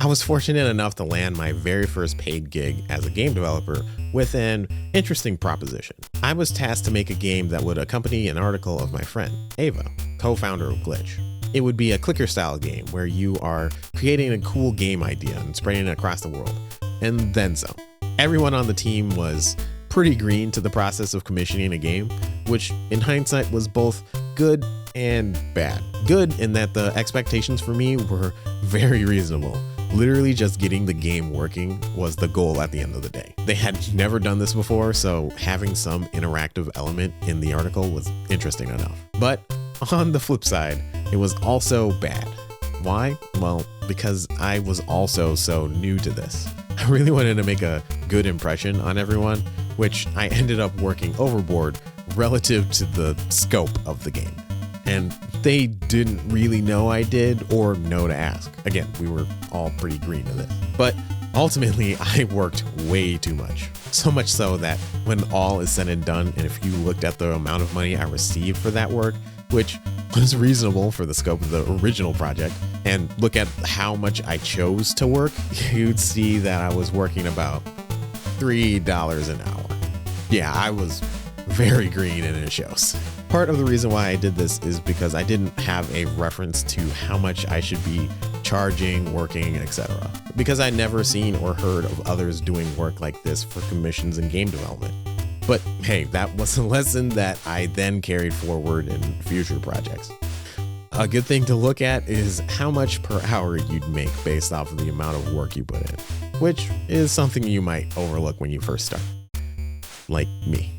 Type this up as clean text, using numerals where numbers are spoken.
was fortunate enough to land my very first paid gig as a game developer with an interesting proposition. I was tasked to make a game that would accompany an article of my friend, Ava, co-founder of Glitch. It would be a clicker style game where you are creating a cool game idea and spreading it across the world, and then some. Everyone on the team was pretty green to the process of commissioning a game, which in hindsight was both good and bad. Good in that the expectations for me were very reasonable. Literally just getting the game working was the goal at the end of the day. They had never done this before, so having some interactive element in the article was interesting enough. But on the flip side, it was also bad. Why? Well, because I was also so new to this. I really wanted to make a good impression on everyone, which I ended up working overboard relative to the scope of the game. And they didn't really know I did or know to ask. Again, we were all pretty green to this. But ultimately, I worked way too much. So much so that when all is said and done, and if you looked at the amount of money I received for that work, which was reasonable for the scope of the original project, and look at how much I chose to work, you'd see that I was working about $3 an hour. Yeah, I was very green and it shows. Part of the reason why I did this is because I didn't have a reference to how much I should be charging, working, etc. Because I'd never seen or heard of others doing work like this for commissions in game development. But hey, that was a lesson that I then carried forward in future projects. A good thing to look at is how much per hour you'd make based off of the amount of work you put in, which is something you might overlook when you first start, like me.